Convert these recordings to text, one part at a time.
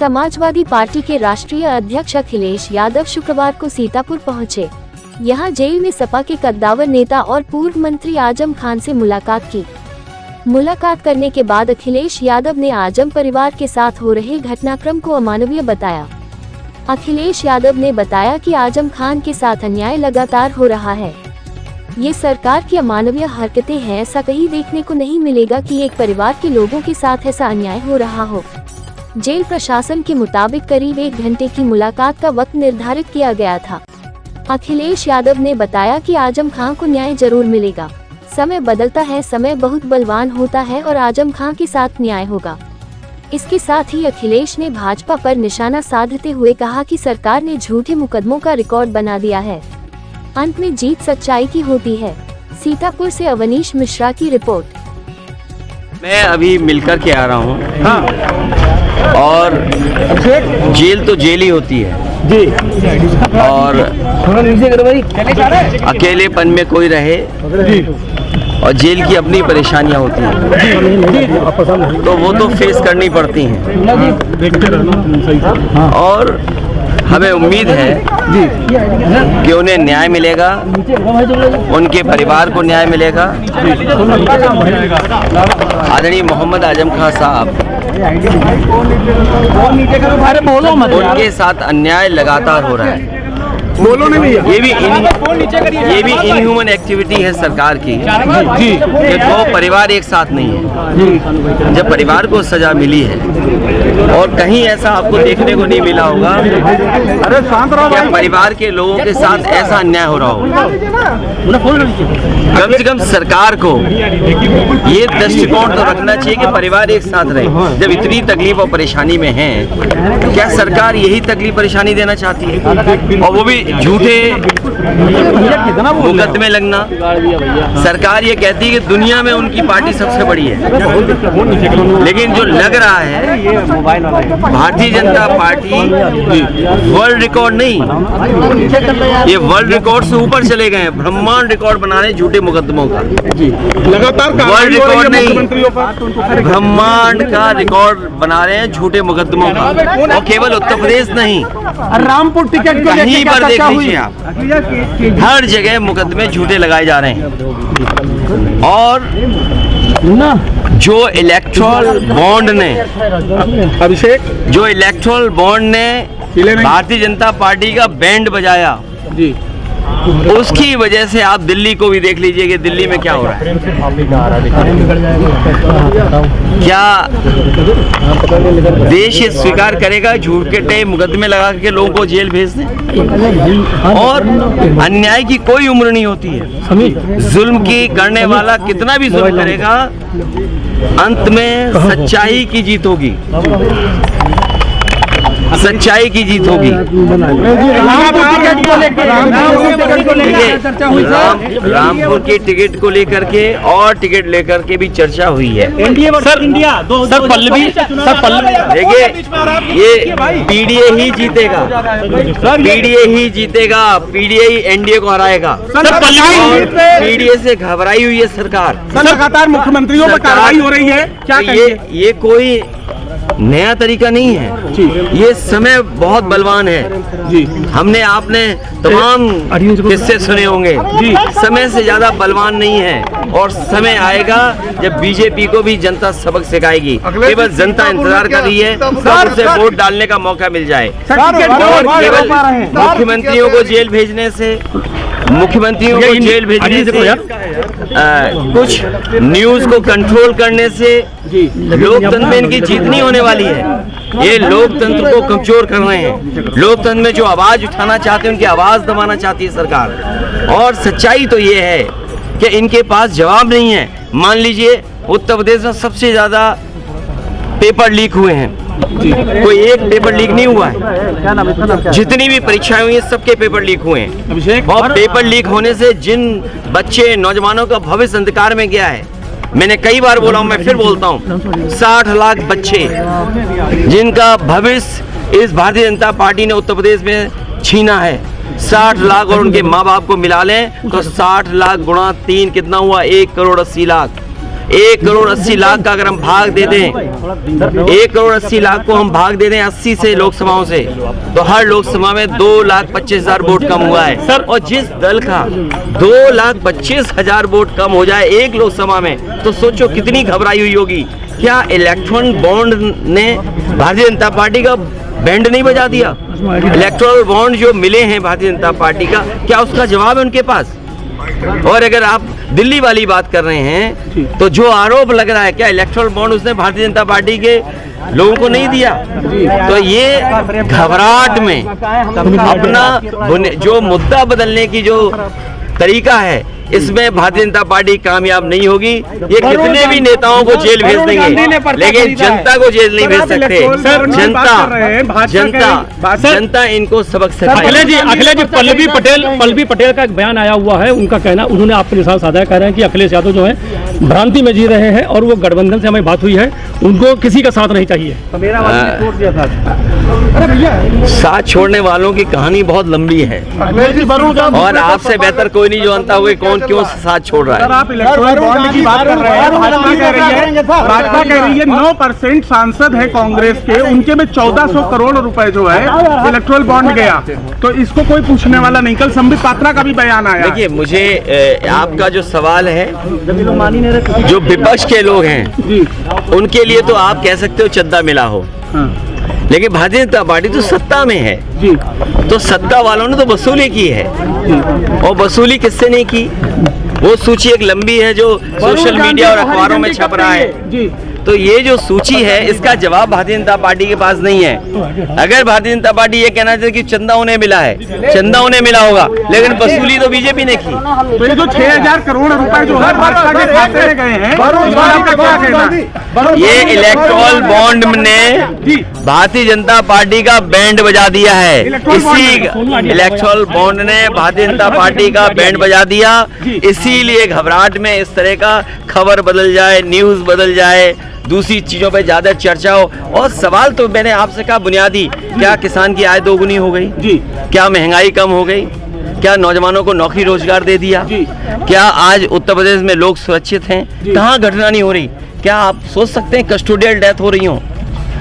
Samajwadi party के राष्ट्रीय अध्यक्ष अखिलेश यादव शुक्रवार को सीतापुर पहुंचे। यहां जेल में सपा के कद्दावर नेता और पूर्व मंत्री आजम खान से मुलाकात की। मुलाकात करने के बाद अखिलेश यादव ने आजम परिवार के साथ हो रहे घटनाक्रम को अमानवीय बताया। अखिलेश यादव ने बताया कि आजम खान के साथ अन्याय लगातार हो रहा है। ये सरकार की अमानवीय हरकतें हैं। ऐसा कहीं देखने को नहीं मिलेगा कि एक परिवार के लोगों के साथ ऐसा अन्याय हो रहा हो। जेल प्रशासन के मुताबिक करीब 1 घंटे की मुलाकात का वक्त निर्धारित किया गया था। अखिलेश यादव ने बताया कि आजम खान को न्याय जरूर मिलेगा। समय बदलता है, समय बहुत बलवान होता है और आजम खान के साथ न्याय होगा। इसके साथ ही अखिलेश ने भाजपा पर निशाना साधते हुए कहा कि सरकार ने झूठे मुकदमों का रिकॉर्ड बना दिया है। अंत में जीत सच्चाई की होती है। सीतापुर से अवनीश मिश्रा की रिपोर्ट। मैं अभी मिलकर के आ रहा हूँ। हाँ। और जेल तो जेल ही होती है जी। और अकेलेपन में कोई रहे और जेल की अपनी परेशानियां होती हैं, तो वो तो फेस करनी पड़ती हैं। और हमें उम्मीद है कि उन्हें न्याय मिलेगा, उनके परिवार को न्याय मिलेगा। आदरणीय मोहम्मद आजम खान साहब, उनके साथ अन्याय लगातार हो रहा है। ये भी इनह्यूमन एक्टिविटी है सरकार की कि दो परिवार एक साथ नहीं है। जब परिवार को सजा मिली है और कहीं ऐसा आपको देखने को नहीं मिला होगा कि परिवार के लोगों के साथ ऐसा अन्याय हो रहा हो। कम से कम सरकार को ये दृष्टिकोण तो रखना चाहिए कि परिवार एक साथ रहे। जब इतनी तकलीफ और परेशानी में है, क्या सरकार यही तकलीफ परेशानी देना चाहती है? और वो भी झूठे मुकदमे लगना। सरकार ये कहती है कि दुनिया में उनकी पार्टी सबसे बड़ी है, लेकिन जो लग रहा है Bharatiya Janata party world record नहीं, ये वर्ल्ड रिकॉर्ड से ऊपर चले गए हैं। ब्रह्मांड रिकॉर्ड बना रहे हैं झूठे मुकदमों का। लगातार वर्ल्ड रिकॉर्ड नहीं, ब्रह्मांड का रिकॉर्ड बना रहे हैं झूठे मुकदमों का। और केवल उत्तर प्रदेश नहीं, रामपुर टिकट कहीं पर देख लीजिए आप, हर जगह मुकदमे झूठे लगाए जा रहे हैं। और जो इलेक्टोरल बॉन्ड ने भारतीय जनता पार्टी का बैंड बजाया जी, उसकी वजह से आप दिल्ली को भी देख लीजिए कि दिल्ली में क्या हो रहा है। क्या देश ये स्वीकार करेगा झूठे मुकदमे लगा के लोगों को जेल भेज दें? और अन्याय की कोई उम्र नहीं होती है। जुल्म की करने वाला कितना भी जुल्म करेगा, अंत में सच्चाई की जीत होगी। सच्चाई की जीत होगी। रामपुर की टिकट को लेकर के और टिकट लेकर के भी चर्चा हुई है। सर पल्लवी देखिए, ये पीडीए ही जीतेगा, पीडीए ही एनडीए को हराएगा। पीडीए से घबराई हुई है सरकार। लगातार मुख्यमंत्रियों पर कार्रवाई हो रही है। क्या ये कोई नया तरीका नहीं है। ये समय बहुत बलवान है जी। आपने तमाम किस्से सुने होंगे जी। समय से ज्यादा बलवान नहीं है और समय आएगा जब बीजेपी को भी जनता सबक सिखाएगी। केवल जनता इंतजार कर रही है कब उसे वोट डालने का मौका मिल जाए। और केवल मुख्यमंत्रियों को जेल भेजने से कुछ न्यूज को कंट्रोल करने से लोकतंत्र में इनकी जीत नहीं होने वाली है। ये लोकतंत्र को कमजोर कर रहे हैं। लोकतंत्र में जो आवाज उठाना चाहते हैं, उनकी आवाज दबाना चाहती है सरकार। और सच्चाई तो ये है कि इनके पास जवाब नहीं है। मान लीजिए उत्तर प्रदेश में सबसे ज्यादा पेपर लीक हुए हैं, कोई एक पेपर लीक नहीं हुआ है। जितनी भी परीक्षाएं हुई हैं सबके पेपर लीक हुए हैं। और पेपर लीक होने से जिन बच्चे नौजवानों का भविष्य अंधकार में गया है, मैंने कई बार बोला हूं, मैं फिर बोलता हूं, 60 लाख बच्चे जिनका भविष्य इस भारतीय जनता पार्टी ने उत्तर प्रदेश में छीना है। 60 लाख और उनके माँ बाप को मिला लें तो 60 लाख गुणा 3 कितना हुआ? 1 करोड़ 80 लाख। 1 करोड़ 80 लाख का अगर हम भाग दे दें, 1 करोड़ 80 लाख को हम भाग दे दें 80 से लोकसभाओं से, तो हर लोकसभा में 2,25,000 वोट कम हुआ है। और जिस दल का 2,25,000 वोट कम हो जाए एक लोकसभा में, तो सोचो कितनी घबराई हुई होगी। क्या इलेक्ट्रॉन बॉन्ड ने भारतीय जनता पार्टी का बैंड नहीं बजा दिया? इलेक्ट्रॉल बॉन्ड जो मिले हैं भारतीय जनता पार्टी का, क्या उसका जवाब है उनके पास? और अगर आप दिल्ली वाली बात कर रहे हैं, तो जो आरोप लग रहा है, क्या इलेक्ट्रल बॉन्ड उसने भारतीय जनता पार्टी के लोगों को नहीं दिया? तो ये घबराहट में अपना जो मुद्दा बदलने की जो तरीका है, इसमें भारतीय जनता पार्टी कामयाब नहीं होगी। ये कितने भी नेताओं को जेल भेज देंगे, लेकिन जनता को जेल नहीं भेज सकते। जनता इनको सबक सिखाएगी। अखिलेश जी, पल्लवी पटेल का एक बयान आया हुआ है, उनका कहना, उन्होंने आपके निशान साधा कह रहे हैं कि अखिलेश यादव जो है भ्रांति में जी रहे हैं और वो गठबंधन से हमें बात हुई है, उनको किसी का साथ नहीं चाहिए। साथ छोड़ने वालों की कहानी बहुत लंबी है और आपसे बेहतर कोई नहीं जानता हुए कौन क्यों साथ छोड़ रहा है। आप इलेक्ट्रॉल बॉन्ड की बात कर रहे हैं, भाजपा कह रही है 9% सांसद है कांग्रेस के, उनके में 1400 करोड़ रुपए जो है इलेक्ट्रॉल बॉन्ड गया, तो इसको कोई पूछने वाला नहीं। कल संबित पात्रा का भी बयान आया। देखिए, मुझे आपका जो सवाल है, जो विपक्ष के लोग हैं उनके लिए तो आप कह सकते हो चद्दा मिला हो, लेकिन भारतीय जनता पार्टी तो सत्ता में है जी, तो सत्ता वालों ने तो वसूली की है और वसूली किससे नहीं की? वो सूची एक लंबी है जो सोशल मीडिया और अखबारों में छप रहा है जी। तो ये जो सूची है, इसका जवाब भारतीय जनता पार्टी के पास नहीं है। अगर भारतीय जनता पार्टी ये कहना चाहती कि चंदा उन्हें मिला है, चंदा उन्हें मिला होगा, लेकिन वसूली तो बीजेपी ने की। तो ये जो 6,000 करोड़ रुपए जो है भाजपा के खाते में गए हैं, ये इलेक्ट्रॉल बॉन्ड ने भारतीय जनता पार्टी का बैंड बजा दिया है। इसी इलेक्ट्रॉल बॉन्ड ने भारतीय जनता पार्टी का बैंड बजा दिया, इसीलिए घबराहट में इस तरह का खबर बदल जाए, न्यूज बदल जाए, दूसरी चीजों पे ज्यादा चर्चा हो। और सवाल तो मैंने आपसे कहा बुनियादी, क्या किसान की आय दोगुनी हो गई जी? क्या महंगाई कम हो गई? क्या नौजवानों को नौकरी रोजगार दे दिया जी? क्या आज उत्तर प्रदेश में लोग सुरक्षित हैं? कहाँ घटना नहीं हो रही? क्या आप सोच सकते हैं कस्टोडियल डेथ हो रही हो?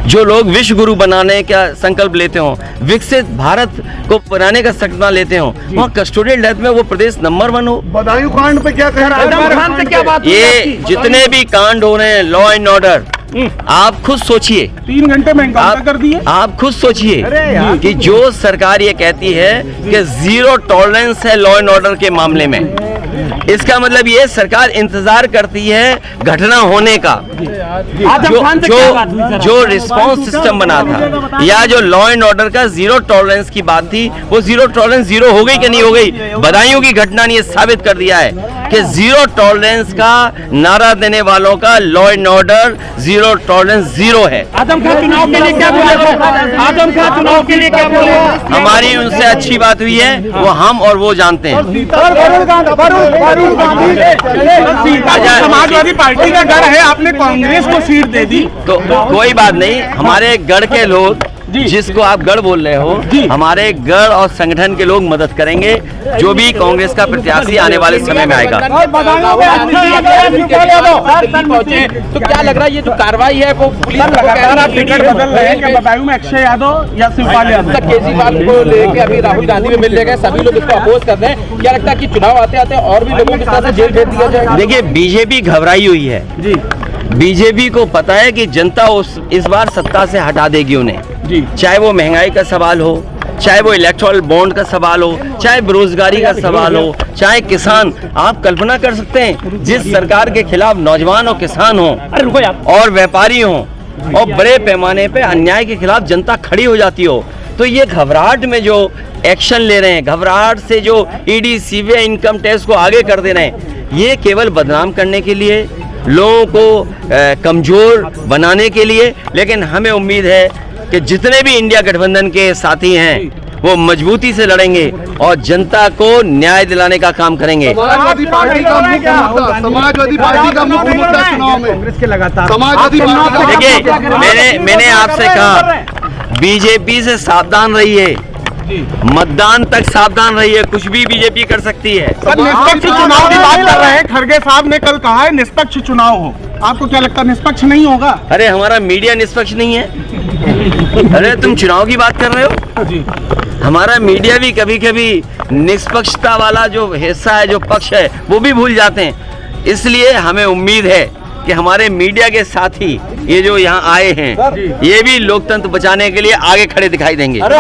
जो लोग विश्व गुरु बनाने का संकल्प लेते हो, विकसित भारत को बनाने का संकल्प लेते हो, वहाँ कस्टोडियल डेथ में वो प्रदेश नंबर 1 हो। बदायूं कांड पे क्या कह रहा है? क्या बात? ये जितने भी कांड हो रहे हैं, लॉ एंड ऑर्डर, आप खुद सोचिए, 3 घंटे में कर दिए। आप खुद सोचिए कि जो सरकार ये कहती है कि 0 टॉलरेंस है लॉ एंड ऑर्डर के मामले में, इसका मतलब ये सरकार इंतजार करती है घटना होने का। जो रिस्पांस सिस्टम बना था या जो लॉ एंड ऑर्डर का 0 टॉलरेंस की बात थी, वो 0 टॉलरेंस 0 हो गई कि नहीं हो गई? बदायूं की घटना ने ये साबित कर दिया है कि 0 टॉलरेंस का नारा देने वालों का लॉ एंड ऑर्डर 0 टॉलरेंस 0 है। आजम खान चुनाव के लिए क्या बोले? आजम खान चुनाव के लिए क्या बोले? हमारी उनसे अच्छी बात हुई है, वो हम और वो जानते हैं। समाजवादी पार्टी का गढ़ है, आपने कांग्रेस को सीट दे दी, तो कोई बात नहीं। हमारे गढ़ के लोग, जिसको आप गढ़ बोल रहे हो, हमारे गढ़ और संगठन के लोग मदद करेंगे, जो भी कांग्रेस का प्रत्याशी आने वाले समय में आएगा। तो क्या लग रहा है ये जो कार्रवाई है वो पुलिस लगातार टिकट बदल रहे हैं? क्या बदायूं में अक्षय यादव या शिवपाल यादव? केजरीवाल को लेके अभी राहुल गांधी में मिलने गए, सभी लोग इसको अपोज कर रहे हैं। क्या लगता है कि चुनाव आते आते और भी लोगों के साथ जेल भेज दिया जाएगा? देखिए, बीजेपी घबराई हुई है जी। बीजेपी को पता है कि जनता इस बार सत्ता से हटा देगी उन्हें जी। चाहे वो महंगाई का सवाल हो, चाहे वो इलेक्ट्रल बॉन्ड का सवाल हो, चाहे बेरोजगारी का सवाल हो, चाहे किसान। आप कल्पना कर सकते हैं, जिस सरकार के खिलाफ नौजवान और किसान हो और व्यापारी हो और बड़े पैमाने पे अन्याय के खिलाफ जनता खड़ी हो जाती हो, तो ये घबराहट में जो एक्शन ले रहे हैं, घबराहट से जो ईडी सीबीआई इनकम टैक्स को आगे कर दे रहे हैं, ये केवल बदनाम करने के लिए, लोगों को कमजोर बनाने के लिए। लेकिन हमें उम्मीद है कि जितने भी इंडिया गठबंधन के साथी हैं, वो मजबूती से लड़ेंगे और जनता को न्याय दिलाने का काम करेंगे। समाजवादी पार्टी का मुख्य मुद्दा चुनाव में कांग्रेस के लगातार देखिए, मैंने आपसे कहा, बीजेपी से सावधान रहिए, मतदान तक सावधान रहिए, कुछ भी बीजेपी कर सकती है। चुनाव की बात कर रहे हैं, खड़गे साहब ने कल कहा है निष्पक्ष चुनाव हो, आपको क्या लगता है निष्पक्ष नहीं होगा? अरे हमारा मीडिया निष्पक्ष नहीं है। अरे तुम चुनाव की बात कर रहे हो जी। हमारा मीडिया भी कभी कभी निष्पक्षता वाला जो हिस्सा है, जो पक्ष है, वो भी भूल जाते हैं। इसलिए हमें उम्मीद है कि हमारे मीडिया के साथी ये जो यहाँ आए हैं, ये भी लोकतंत्र बचाने के लिए आगे खड़े दिखाई देंगे। अरे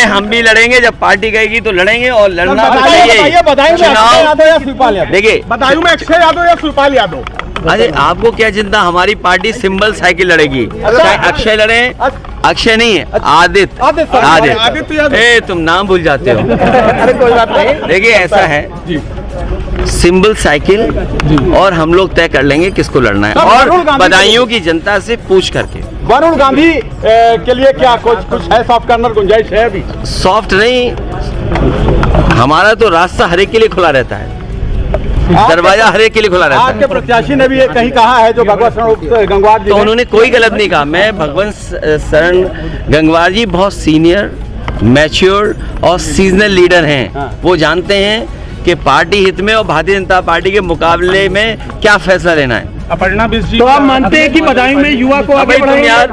हम भी लड़ेंगे, जब पार्टी कहेगी तो लड़ेंगे, और लड़ना तो चाहिए। चुनाव देखिए, बदायूं में अक्षय यादव या शिवपाल यादव? अरे आपको क्या चिंता, हमारी पार्टी सिंबल साइकिल लड़ेगी, चाहे अक्षय लड़े, अक्षय नहीं है, आदित्य। ए तुम नाम भूल जाते हो। अरे कोई बात नहीं। देखिए ऐसा है, सिंबल साइकिल, और हम लोग तय कर लेंगे किसको लड़ना है, और बदायूं की जनता से पूछ करके। वरुण गांधी के लिए क्या कुछ है सॉफ्ट कॉर्नर, गुंजाइश है अभी? सॉफ्ट नहीं, हमारा तो रास्ता हर एक के लिए खुला रहता है, दरवाजा हर एक के लिए खुला रहता है। आपके प्रत्याशी ने भी ये कहीं कहा है, जो भगवत शरण गंगवार जी, तो उन्होंने कोई गलत नहीं कहा। मैं भगवंत शरण गंगवार जी बहुत सीनियर, मैच्योर और सीजनल लीडर हैं। वो जानते हैं कि पार्टी हित में और भारतीय जनता पार्टी के मुकाबले में क्या फैसला लेना है। अपर्णा बिष्ट जी, तो आप मानते हैं कि बदायूं में युवा को आगे तुम बढ़ाएंगे? यार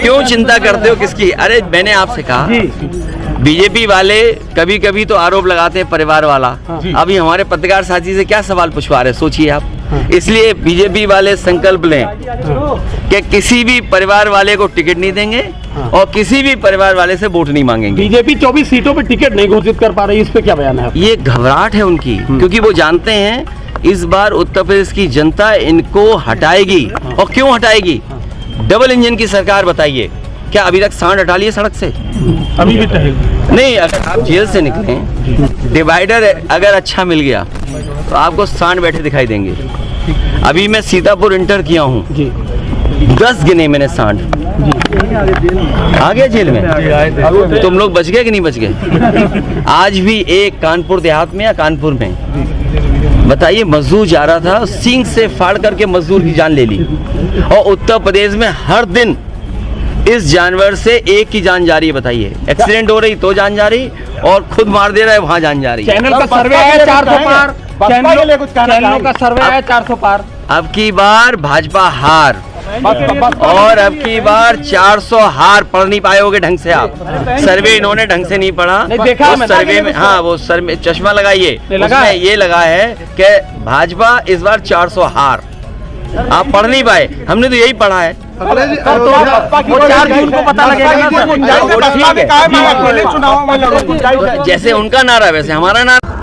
क्यों चिंता करते हो किसकी? अरे मैंने आपसे कहा, बीजेपी वाले कभी कभी तो आरोप लगाते हैं परिवार वाला। अभी हमारे पत्रकार साथी से क्या सवाल पूछवा रहे, सोचिए आप। इसलिए बीजेपी वाले संकल्प लें कि किसी भी परिवार वाले को टिकट नहीं देंगे और किसी भी परिवार वाले से वोट नहीं मांगेंगे। बीजेपी 24 सीटों पर टिकट नहीं घोषित कर पा रही, इस पे क्या बयान है? ये घबराहट है उनकी, क्योंकि वो जानते हैं इस बार उत्तर प्रदेश की जनता इनको हटाएगी। और क्यों हटाएगी? डबल इंजन की सरकार, बताइए क्या अभी तक सांड हटा लिए सड़क से? अभी भी नहीं, अगर आप जेल से निकले, डिवाइडर अगर अच्छा मिल गया तो आपको सांड बैठे दिखाई देंगे। अभी मैं सीतापुर इंटर किया हूँ, 10 गिने मैंने सांड। आ गया जेल में? तुम लोग बच गए कि नहीं बच गए? आज भी एक कानपुर देहात में या कानपुर में, बताइए, मजदूर जा रहा था, सींग से फाड़ करके मजदूर की जान ले ली। और उत्तर प्रदेश में हर दिन इस जानवर से एक की जान जा रही है। बताइए, एक्सीडेंट हो रही तो जान जा रही, और खुद मार दे रहा है वहां जान जा रही है। चैनल का सर्वे है 400 पार, चैनलों का सर्वे है 400 पार। अब की बार भाजपा हार, और अब की बार 400 हार पढ़ नहीं पाए होगे ढंग से आप। सर्वे इन्होंने ढंग से नहीं पढ़ा। देखा उस सर्वे में, हाँ वो सर्वे, चश्मा लगाइए, उसमें ये लगा है कि भाजपा इस बार 400 हार। आप पढ़ नहीं पाए, हमने तो यही पढ़ा है। वो 4 जून को पता लगेगा ना। चुनाव में लड़ो, जैसे उनका नारा वैसे हमारा नारा।